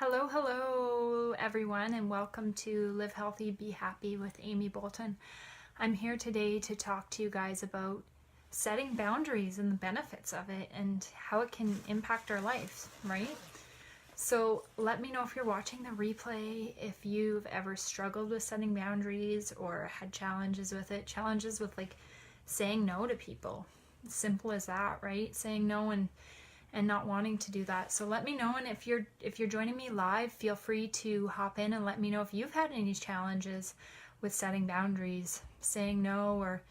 Hello, everyone, and welcome to Live Healthy, Be Happy with Amy Bolton. I'm here today to talk to you guys about setting boundaries and the benefits of it and how it can impact our lives, right? So let me know if you're watching the replay, if you've ever struggled with setting boundaries or had challenges with it, challenges with like saying no to people. Simple as that, right? Saying no and not wanting to do that. So let me know, and if you're joining me live, feel free to hop in and let me know if you've had any challenges with setting boundaries, saying no, or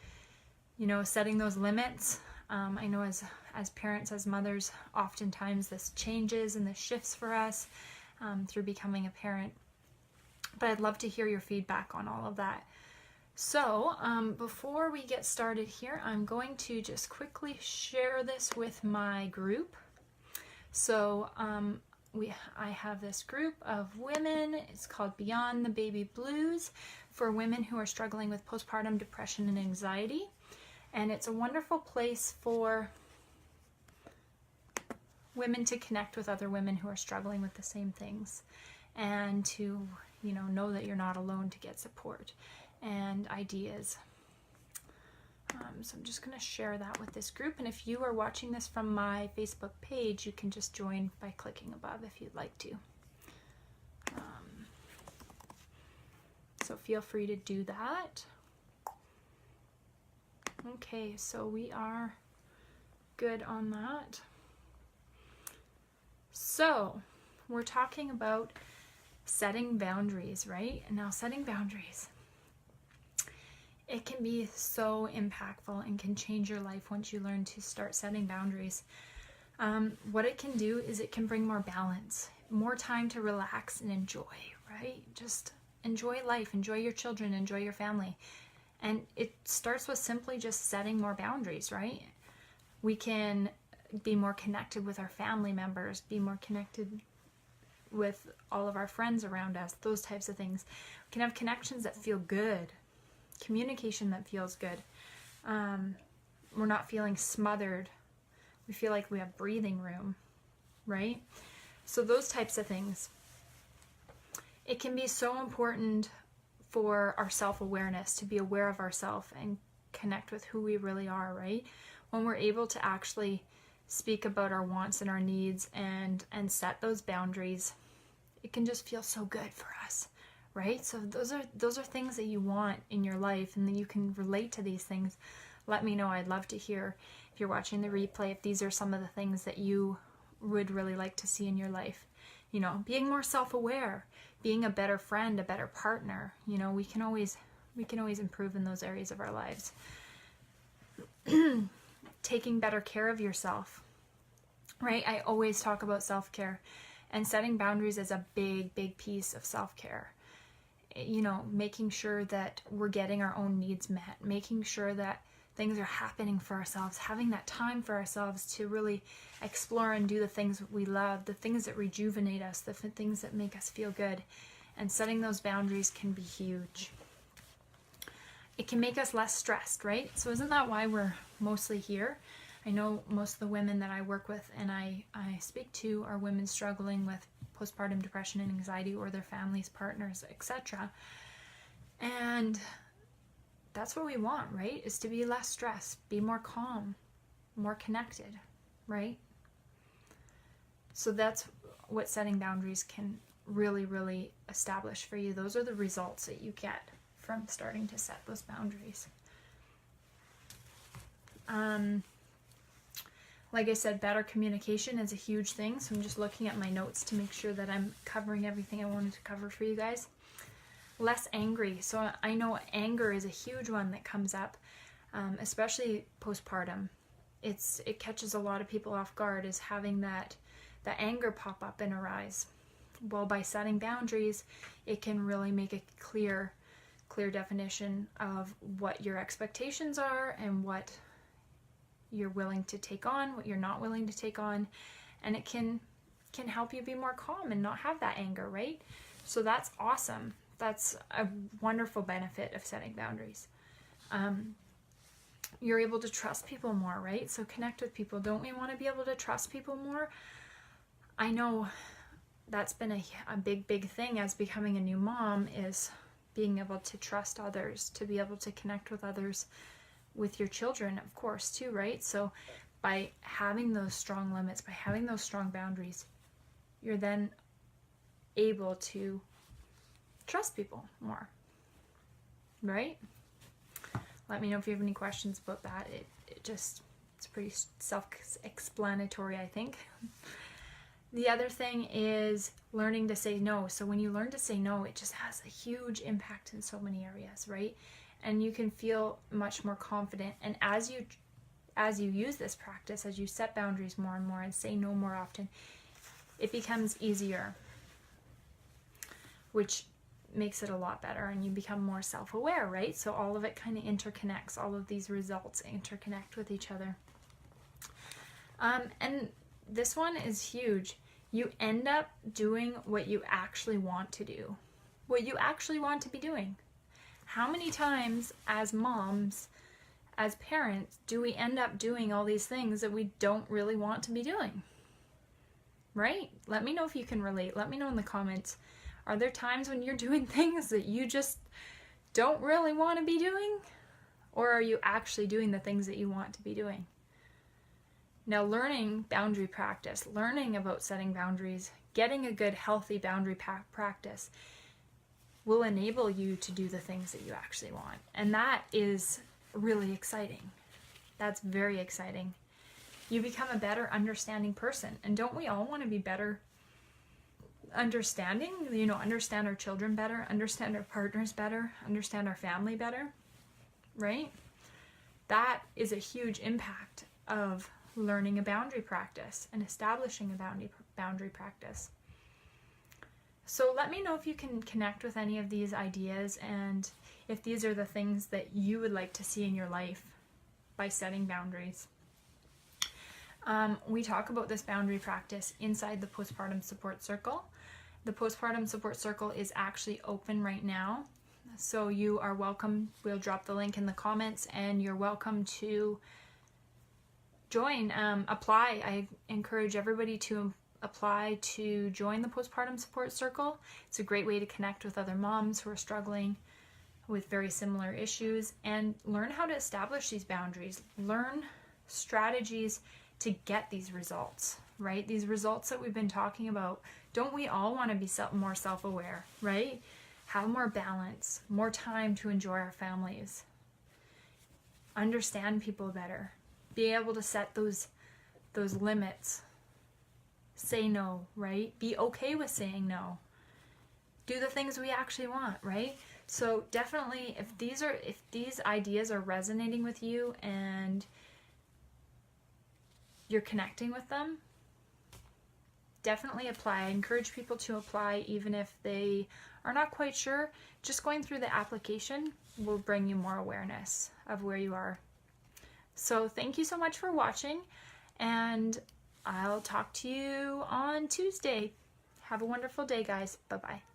setting those limits. I know as parents, as mothers, oftentimes this changes and this shifts for us through becoming a parent. But I'd love to hear your feedback on all of that. So before we get started here, I'm going to just quickly share this with my group. So I have this group of women. It's called Beyond the Baby Blues, for women who are struggling with postpartum depression and anxiety. And it's a wonderful place for women to connect with other women who are struggling with the same things, and to know that you're not alone, to get support and ideas. So I'm just going to share that with this group, and if you are watching this from my Facebook page, you can just join by clicking above if you'd like to. So feel free to do that. Okay, so we are good on that. So we're talking about setting boundaries, right? And now setting boundaries, it can be so impactful and can change your life once you learn to start setting boundaries. What it can do is it can bring more balance, more time to relax and enjoy, right? Just enjoy life, enjoy your children, enjoy your family. And it starts with simply just setting more boundaries, right? We can be more connected with our family members, be more connected with all of our friends around us, those types of things. We can have connections that feel good, communication that feels good. We're not feeling smothered. We feel like we have breathing room, right? So those types of things. It can be so important for our self-awareness, to be aware of ourselves and connect with who we really are, right? When we're able to actually speak about our wants and our needs and set those boundaries, it can just feel so good for us, right? So those are things that you want in your life, and that you can relate to these things. Let me know. I'd love to hear, if you're watching the replay, if these are some of the things that you would really like to see in your life. Being more self-aware, being a better friend, a better partner. We can always improve in those areas of our lives. Taking better care of yourself, right? I always talk about self-care, and setting boundaries is a big, big piece of self-care. Making sure that we're getting our own needs met, making sure that things are happening for ourselves, having that time for ourselves to really explore and do the things we love, the things that rejuvenate us, the things that make us feel good. And setting those boundaries can be huge. It can make us less stressed, right? So isn't that why we're mostly here? I know most of the women that I work with and I speak to are women struggling with postpartum depression and anxiety, or their families, partners, etc. And that's what we want, right? Is to be less stressed, be more calm, more connected, right? So that's what setting boundaries can really, really establish for you. Those are the results that you get from starting to set those boundaries. Like I said, better communication is a huge thing. So I'm just looking at my notes to make sure that I'm covering everything I wanted to cover for you guys. Less angry. So I know anger is a huge one that comes up, especially postpartum. It catches a lot of people off guard, is having that anger pop up and arise. Well, by setting boundaries, it can really make a clear definition of what your expectations are and what you're willing to take on, what you're not willing to take on, and it can help you be more calm and not have that anger, right? So that's awesome. That's a wonderful benefit of setting boundaries. You're able to trust people more, right? So connect with people. Don't we want to be able to trust people more? I know that's been a big thing as becoming a new mom, is being able to trust others, to be able to connect with others, with your children, of course, too, right? So by having those strong limits, by having those strong boundaries, you're then able to trust people more, right? Let me know if you have any questions about that. It's pretty self-explanatory, I think. The other thing is learning to say no. So when you learn to say no, it just has a huge impact in so many areas, right? And you can feel much more confident. And as you use this practice, as you set boundaries more and more and say no more often, it becomes easier, which makes it a lot better, and you become more self-aware, right? So all of it kind of interconnects. All of these results interconnect with each other. And this one is huge. You end up doing what you actually want to do, what you actually want to be doing. How many times as moms, as parents, do we end up doing all these things that we don't really want to be doing? Right? Let me know if you can relate. Let me know in the comments. Are there times when you're doing things that you just don't really want to be doing? Or are you actually doing the things that you want to be doing? Now, learning boundary practice, learning about setting boundaries, getting a good, healthy boundary practice will enable you to do the things that you actually want. And that is really exciting. That's very exciting. You become a better understanding person. And don't we all want to be better understanding? Understand our children better, understand our partners better, understand our family better, right? That is a huge impact of learning a boundary practice and establishing a boundary practice. So let me know if you can connect with any of these ideas, and if these are the things that you would like to see in your life by setting boundaries. We talk about this boundary practice inside the Postpartum Support Circle. The Postpartum Support Circle is actually open right now, so you are welcome. We'll drop the link in the comments, and you're welcome to join, apply. I encourage everybody to apply to join the Postpartum Support Circle. It's a great way to connect with other moms who are struggling with very similar issues and learn how to establish these boundaries, learn strategies to get these results, right? These results that we've been talking about. Don't we all want to be more self-aware, right? Have more balance, more time to enjoy our families, understand people better, be able to set those limits, say no, right? Be okay with saying no. Do the things we actually want, right? So definitely, if these ideas are resonating with you and you're connecting with them, definitely apply. I encourage people to apply even if they are not quite sure. Just going through the application will bring you more awareness of where you are. So thank you so much for watching, and I'll talk to you on Tuesday. Have a wonderful day, guys. Bye-bye.